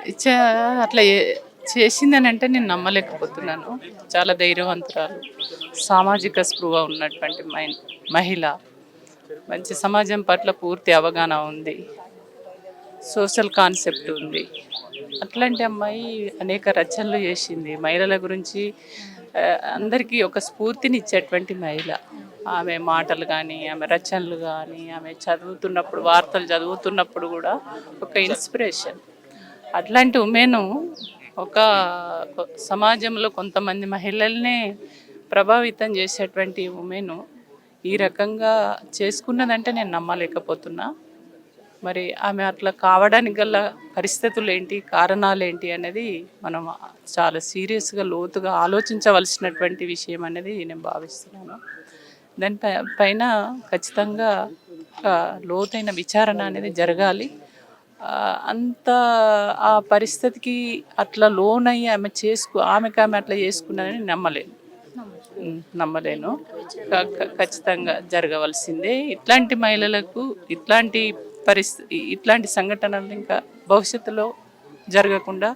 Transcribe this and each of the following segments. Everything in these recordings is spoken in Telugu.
స్వేచ్ఛ అట్లా చేసిందని అంటే నేను నమ్మలేకపోతున్నాను. చాలా ధైర్యవంతురాలు, సామాజిక స్పృహ ఉన్నటువంటి మహిళ, మంచి సమాజం పట్ల పూర్తి అవగాహన ఉంది, సోషల్ కాన్సెప్ట్ ఉంది. అట్లాంటి అమ్మాయి అనేక రచనలు చేసింది మహిళల గురించి. అందరికీ ఒక స్ఫూర్తినిచ్చేటువంటి మహిళ. ఆమె మాటలు కానీ, ఆమె రచనలు కానీ, ఆమె చదువుతున్నప్పుడు వార్తలు చదువుతున్నప్పుడు కూడా ఒక ఇన్స్పిరేషన్. అట్లాంటి ఉమెను ఒక సమాజంలో కొంతమంది మహిళల్నే ప్రభావితం చేసేటువంటి ఉమెను ఈ రకంగా చేసుకున్నదంటే నేను నమ్మలేకపోతున్నా. మరి ఆమె అట్లా కావడానికి గల పరిస్థితులు ఏంటి, కారణాలు ఏంటి అనేది మనం చాలా సీరియస్గా లోతుగా ఆలోచించవలసినటువంటి విషయం అనేది నేను భావిస్తున్నాను. దాని పైన ఖచ్చితంగా లోతైన విచారణ అనేది జరగాలి. అంత ఆ పరిస్థితికి అట్లా లోనయ్యి ఆమెకు ఆమె అట్లా చేసుకున్నదని నమ్మలేను. ఖచ్చితంగా జరగవలసిందే. ఇట్లాంటి మహిళలకు ఇట్లాంటి సంఘటనలు ఇంకా భవిష్యత్తులో జరగకుండా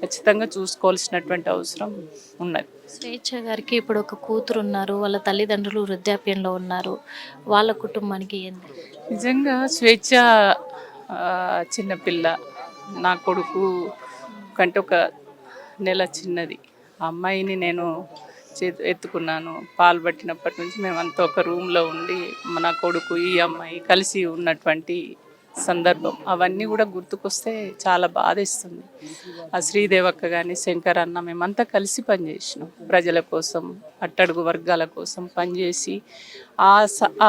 ఖచ్చితంగా చూసుకోవాల్సినటువంటి అవసరం ఉన్నది. స్వేచ్ఛ గారికి ఇప్పుడు ఒక కూతురు ఉన్నారు, వాళ్ళ తల్లిదండ్రులు వృద్ధాప్యంలో ఉన్నారు. వాళ్ళ కుటుంబానికి ఏంది? నిజంగా స్వేచ్ఛ చిన్నపిల్ల, నా కొడుకు కంటే ఒక నెల చిన్నది. ఆ అమ్మాయిని నేను ఎత్తుకున్నాను. పాలు పట్టినప్పటి నుంచి మేమంతా ఒక రూమ్లో ఉండి నా కొడుకు ఈ అమ్మాయి కలిసి ఉన్నటువంటి సందర్భం అవన్నీ కూడా గుర్తుకొస్తే చాలా బాధేస్తుంది. ఆ శ్రీదేవక్క కానీ, శంకర్ అన్న, మేమంతా కలిసి పనిచేసినాం. ప్రజల కోసం, అట్టడుగు వర్గాల కోసం పనిచేసి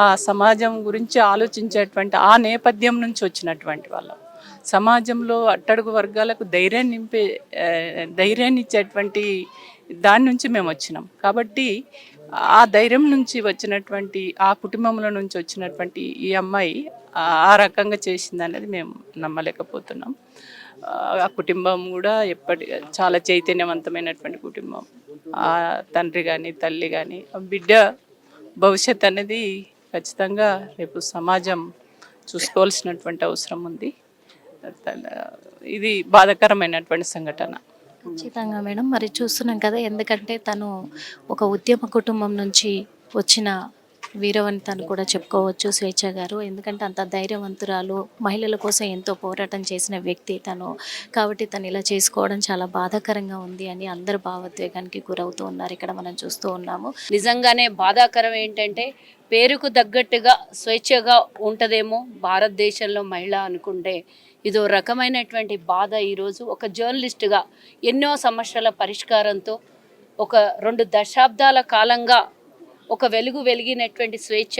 ఆ సమాజం గురించి ఆలోచించేటువంటి ఆ నేపథ్యం నుంచి వచ్చినటువంటి వాళ్ళం. సమాజంలో అట్టడుగు వర్గాలకు ధైర్యాన్ని ఇచ్చేటువంటి దాని నుంచి మేము వచ్చినాం. కాబట్టి ఆ ధైర్యం నుంచి వచ్చినటువంటి, ఆ కుటుంబంలో నుంచి వచ్చినటువంటి ఈ అమ్మాయి ఆ రకంగా చేసింది అనేది మేము నమ్మలేకపోతున్నాం. ఆ కుటుంబం కూడా చాలా చైతన్యవంతమైనటువంటి కుటుంబం. ఆ తండ్రి కానీ, తల్లి కానీ, బిడ్డ భవిష్యత్ అనేది ఖచ్చితంగా రేపు సమాజం చూసుకోవాల్సినటువంటి అవసరం ఉంది. ఇది బాధాకరమైనటువంటి సంఘటన. ఖచ్చితంగా మేడం. మరి చూస్తున్నాం కదా, ఎందుకంటే తను ఒక ఉద్యమ కుటుంబం నుంచి వచ్చిన వీరవనిత అని కూడా చెప్పుకోవచ్చు స్వేచ్ఛ గారు. ఎందుకంటే అంత ధైర్యవంతురాలు, మహిళల కోసం ఎంతో పోరాటం చేసిన వ్యక్తి తను. కాబట్టి తను ఇలా చేసుకోవడం చాలా బాధాకరంగా ఉంది అని అందరు భావోద్వేగానికి గురవుతూ ఉన్నారు. ఇక్కడ మనం చూస్తూ ఉన్నాము. నిజంగానే బాధాకరం ఏంటంటే, పేరుకు తగ్గట్టుగా స్వేచ్ఛగా ఉంటుందేమో భారతదేశంలో మహిళ అనుకుంటే ఇదో రకమైనటువంటి బాధ. ఈరోజు ఒక జర్నలిస్టుగా ఎన్నో సమస్యల పరిష్కారంతో ఒక 2 దశాబ్దాల కాలంగా ఒక వెలిగినటువంటి స్వేచ్ఛ,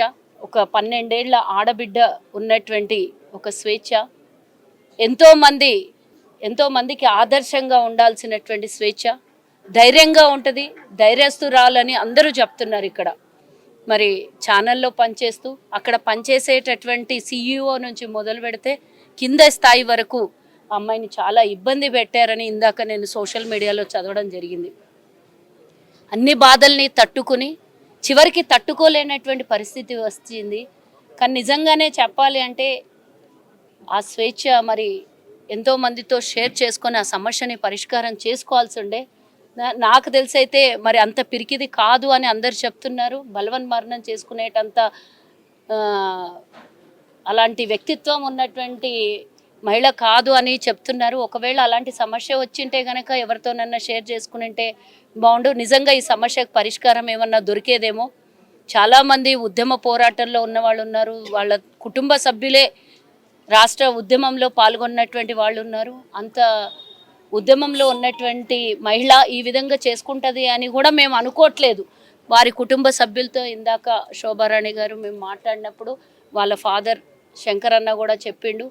ఒక 12 ఏళ్ల ఆడబిడ్డ ఉన్నటువంటి ఒక స్వేచ్ఛ, ఎంతోమందికి ఆదర్శంగా ఉండాల్సినటువంటి స్వేచ్ఛ, ధైర్యంగా ఉంటుంది, ధైర్యస్తురాలని అందరూ చెప్తున్నారు. ఇక్కడ మరి ఛానల్లో పనిచేస్తూ అక్కడ పనిచేసేటటువంటి CEO నుంచి మొదలు పెడితే కింద స్థాయి వరకు అమ్మాయిని చాలా ఇబ్బంది పెట్టారని ఇందాక నేను సోషల్ మీడియాలో చదవడం జరిగింది. అన్ని బాధల్ని తట్టుకుని చివరికి తట్టుకోలేనటువంటి పరిస్థితి వచ్చింది. కానీ నిజంగానే చెప్పాలి అంటే ఆ స్వేచ్ఛ మరి ఎంతోమందితో షేర్ చేసుకొని ఆ సమస్యని పరిష్కారం చేసుకోవాల్సి ఉండే. నాకు తెలిసైతే మరి అంత పిరికిది కాదు అని అందరు చెప్తున్నారు. బలవన్మరణం చేసుకునేటంత అలాంటి వ్యక్తిత్వం ఉన్నటువంటి మహిళ కాదు అని చెప్తున్నారు. ఒకవేళ అలాంటి సమస్య వచ్చింటే కనుక ఎవరితోనన్నా షేర్ చేసుకునింటే బాగుండు. నిజంగా ఈ సమస్యకు పరిష్కారం ఏమన్నా దొరికేదేమో. చాలామంది ఉద్యమ పోరాటంలో ఉన్నవాళ్ళు ఉన్నారు, వాళ్ళ కుటుంబ సభ్యులే రాష్ట్ర ఉద్యమంలో పాల్గొన్నటువంటి వాళ్ళు ఉన్నారు. అంత ఉద్యమంలో ఉన్నటువంటి మహిళ ఈ విధంగా చేసుకుంటుంది అని కూడా మేము అనుకోవట్లేదు. వారి కుటుంబ సభ్యులతో ఇందాక శోభారాణి గారు మేము మాట్లాడినప్పుడు వాళ్ళ ఫాదర్ శంకర్ అన్న కూడా చెప్పిండు,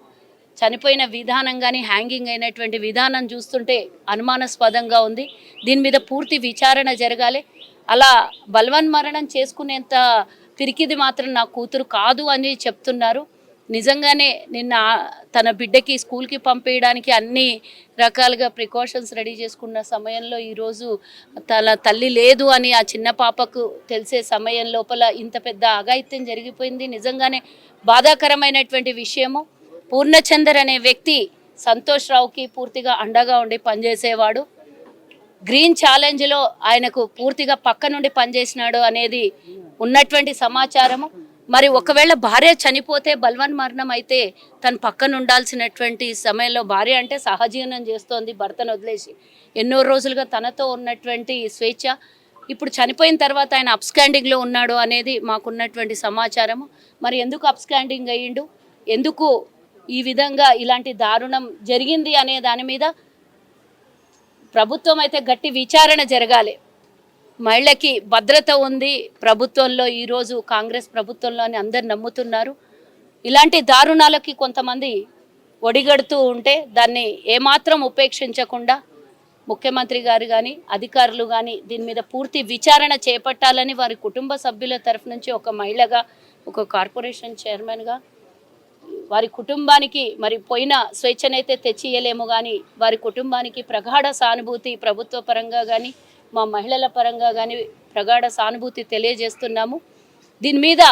చనిపోయిన విధానం కానీ హ్యాంగింగ్ అయినటువంటి విధానం చూస్తుంటే అనుమానాస్పదంగా ఉంది. దీని మీద పూర్తి విచారణ జరగాలి. అలా బలవన్మరణం చేసుకునేంత పిరికిది మాత్రం నా కూతురు కాదు అని చెప్తున్నారు. నిజంగానే నిన్న తన బిడ్డకి స్కూల్కి పంపేయడానికి అన్ని రకాలుగా ప్రికాషన్స్ రెడీ చేసుకున్న సమయంలో ఈరోజు తన తల్లి లేదు అని ఆ చిన్న పాపకు తెలిసే సమయం లోపల ఇంత పెద్ద అఘాయిత్యం జరిగిపోయింది. నిజంగానే బాధాకరమైనటువంటి విషయము. పూర్ణచందర్ అనే వ్యక్తి సంతోష్ రావుకి పూర్తిగా అండగా ఉండి పనిచేసేవాడు. గ్రీన్ ఛాలెంజ్లో ఆయనకు పూర్తిగా పక్క నుండి పనిచేసినాడు అనేది ఉన్నటువంటి సమాచారము. మరి ఒకవేళ భార్య చనిపోతే బల్వన్ మరణం అయితే తను పక్కన ఉండాల్సినటువంటి సమయంలో భార్య అంటే సహజీవనం చేస్తోంది భర్తను వదిలేసి, ఎన్నో రోజులుగా తనతో ఉన్నటువంటి స్వేచ్ఛ ఇప్పుడు చనిపోయిన తర్వాత ఆయన అప్స్కాండింగ్లో ఉన్నాడు అనేది మాకున్నటువంటి సమాచారము. మరి ఎందుకు అప్స్కాండింగ్ అయ్యిండు, ఎందుకు ఈ విధంగా ఇలాంటి దారుణం జరిగింది అనే దాని మీద ప్రభుత్వం అయితే గట్టి విచారణ జరగాలి. మహిళకి భద్రత ఉంది ప్రభుత్వంలో, ఈరోజు కాంగ్రెస్ ప్రభుత్వంలో అని అందరు నమ్ముతున్నారు. ఇలాంటి దారుణాలకి కొంతమంది ఒడిగడుతూ ఉంటే దాన్ని ఏమాత్రం ఉపేక్షించకుండా ముఖ్యమంత్రి గారు కానీ అధికారులు కానీ దీని మీద పూర్తి విచారణ చేపట్టాలని వారి కుటుంబ సభ్యుల తరఫు నుంచి ఒక మహిళగా, ఒక కార్పొరేషన్ చైర్మన్గా వారి కుటుంబానికి మరి పోయిన స్వేచ్ఛనైతే తెచ్చియలేము కానీ వారి కుటుంబానికి ప్రగాఢ సానుభూతి ప్రభుత్వ పరంగా కానీ మా మహిళల పరంగా కానీ ప్రగాఢ సానుభూతి తెలియజేస్తున్నాము. దీని మీద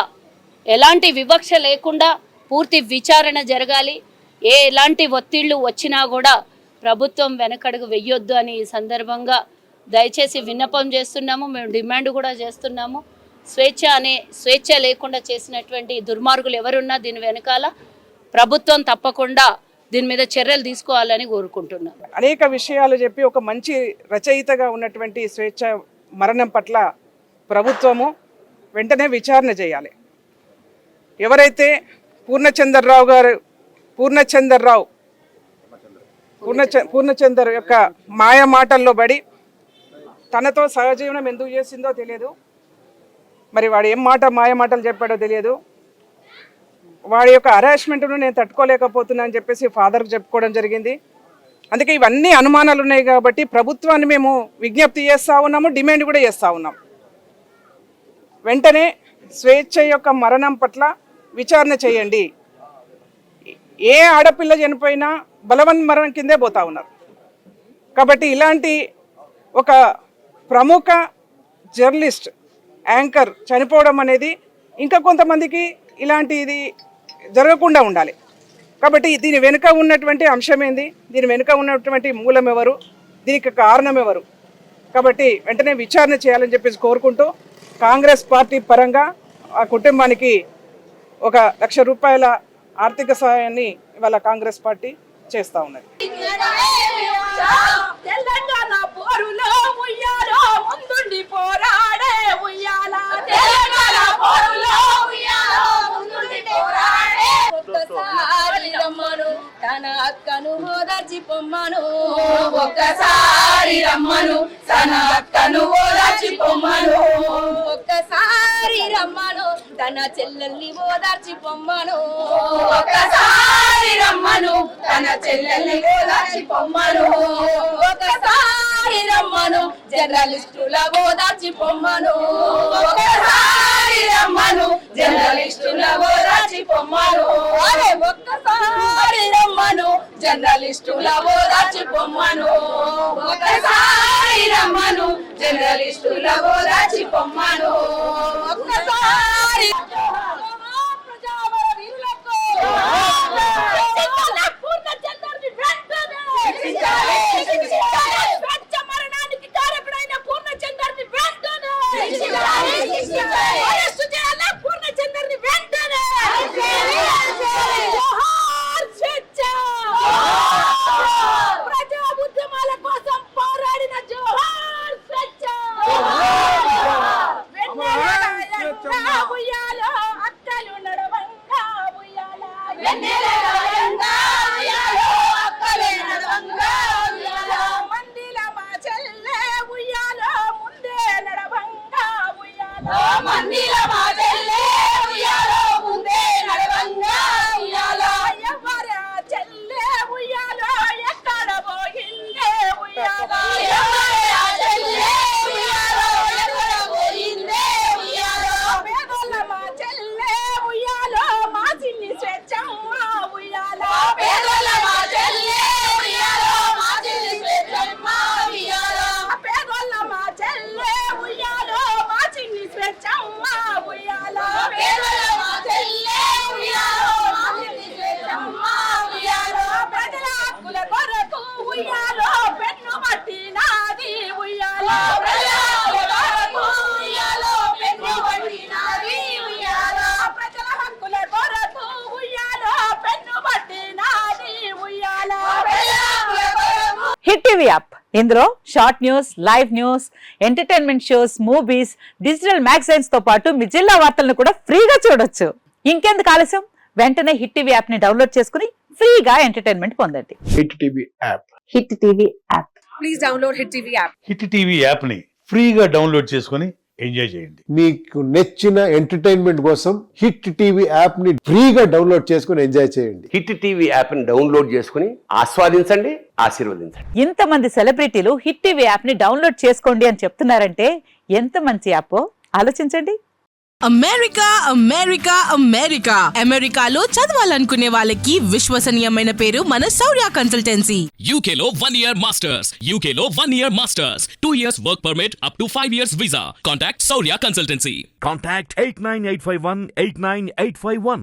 ఎలాంటి వివక్ష లేకుండా పూర్తి విచారణ జరగాలి. ఎలాంటి ఒత్తిళ్లు వచ్చినా కూడా ప్రభుత్వం వెనకడుగు వెయ్యొద్దు అని ఈ సందర్భంగా దయచేసి విన్నపం చేస్తున్నాము. మేము డిమాండ్ కూడా చేస్తున్నాము. స్వేచ్ఛ లేకుండా చేసినటువంటి దుర్మార్గులు ఎవరున్నా దీని వెనకాల ప్రభుత్వం తప్పకుండా దీని మీద చర్యలు తీసుకోవాలని కోరుకుంటున్నాను. అనేక విషయాలు చెప్పి ఒక మంచి రచయితగా ఉన్నటువంటి స్వేచ్ఛ మరణం పట్ల ప్రభుత్వము వెంటనే విచారణ చేయాలి. ఎవరైతే పూర్ణచందర్ యొక్క మాయ మాటల్లో పడి తనతో సహజీవనం ఎందుకు చేసిందో తెలియదు, మరి వాడు ఏం మాయ మాటలు చెప్పాడో తెలియదు. వాడి యొక్క హరాస్మెంట్ను నేను తట్టుకోలేకపోతున్నా అని చెప్పేసి ఫాదర్కి చెప్పుకోవడం జరిగింది. అందుకే ఇవన్నీ అనుమానాలు ఉన్నాయి కాబట్టి ప్రభుత్వాన్ని మేము విజ్ఞప్తి చేస్తూ ఉన్నాము, డిమాండ్ కూడా చేస్తూ ఉన్నాం. వెంటనే స్వేచ్ఛ యొక్క మరణం పట్ల విచారణ చేయండి. ఏ ఆడపిల్ల చనిపోయినా బలవన్ మరణం కిందే పోతా ఉన్నారు. కాబట్టి ఇలాంటి ఒక ప్రముఖ జర్నలిస్ట్ యాంకర్ చనిపోవడం అనేది ఇంకా కొంతమందికి ఇలాంటిది జరగకుండా ఉండాలి. కాబట్టి దీని వెనుక ఉన్నటువంటి అంశం ఏంది, దీని వెనుక ఉన్నటువంటి మూలం ఎవరు, దీనికి కారణం ఎవరు, కాబట్టి వెంటనే విచారణ చేయాలని చెప్పేసి కోరుకుంటూ కాంగ్రెస్ పార్టీ పరంగా ఆ కుటుంబానికి 1,00,000 రూపాయల ఆర్థిక సహాయాన్ని ఇవాళ కాంగ్రెస్ పార్టీ చేస్తూ ఉన్నది. తెలంగాణ పోరులో ఉయ్యాలో ముందుండి పోరాడే ఉయ్యాల, తెలంగాణ పోరులో ఉయ్యాలో ముందుండి పోరాడే. ఒక్కసారి రమ్మను తన అక్కను ఓదార్చి పొమ్మను, ఒక్కసారి రమ్మను తన అక్కను ఓదార్చి పొమ్మను, ఒక్కసారి రమ్మను తన చెల్లెల్ని ఓదార్చి పొమ్మను, ఒక్కసారి రమ్మను తన చెల్లెల్ని ఓదార్చి పొమ్మను, ఒకసారి రమ్మను జర్నలిస్టుల ఓదార్చి పొమ్మను, ఒకసారి రమ్మను జర్నలిస్టుల ఓదార్చి పొమ్మను, ఒక్కసారి రమ్మను జర్నలిస్టుల ఓదార్చి పొమ్మను, ఒకసారి రమ్మను జర్నలిస్టుల ఓదార్చి పొమ్మను, ఒక్కసారి ప్రజావర వీరులకు స్వేచ్ఛ మరణానికి కారకుడైన పూర్ణచందర్ని వెంటనే అరెస్టు చేయాలి, పూర్ణచందర్ని వెంటనే. జోహార్ స్వేచ్ఛ, ప్రజా ఉద్యమాల కోసం పోరాడిన జోహార్ స్వేచ్ఛ. ఉయ్యాలో అక్కలు నడవంగా ఉయ్యాల, ఉయ్యాలో పెన్ను పట్టినాది ఉయ్యాలో ఉయ్యాలో పెన్ను పట్టినాది ఉయ్యాలో ప్రజల హక్కుల కొరకు ఉయ్యాలో పెన్ను పట్టినాది ఉయ్యాలో హిట్ టీవీ యాప్ ఇందులో short news, live news, entertainment shows, movies, digital magazines తో పాటు మీ జిల్లా వార్తలను కూడా ఫ్రీగా చూడొచ్చు. ఇంకెందుకు ఆలస్యం, వెంటనే హిట్ టీవీ యాప్ ని డౌన్లోడ్ చేసుకుని ఫ్రీగా ఎంటర్టైన్మెంట్ పొందండి. Hit TV app. Hit TV app. Hit TV యాప్ని ఫ్రీగా డౌన్లోడ్ చేసుకొని ఎంజాయ్ చేయండి. మీకు నచ్చిన ఎంటర్టైన్మెంట్ కోసం హిట్ టీవీ యాప్ ని ఫ్రీగా డౌన్లోడ్ చేసుకుని ఎంజాయ్ చేయండి. హిట్ టీవీ యాప్ని డౌన్లోడ్ చేసుకుని ఆస్వాదించండి, ఆశీర్వదించండి. ఇంతమంది సెలబ్రిటీలు హిట్ టీవీ యాప్ ని డౌన్లోడ్ చేసుకోండి అని చెప్తున్నారంటే ఎంత మంచి యాప్ ఆలోచించండి. అమెరికా అమెరికా అమెరికా అమెరికాలో చదవాలనుకునే వాళ్ళకి విశ్వసనీయమైన పేరు మన శౌర్య కన్సల్టెన్సీ. UK లో 1 year masters, UK లో 1 year masters, 2 years work permit up to 5 years visa. Contact Saurya Consultancy. Contact 89851 89851.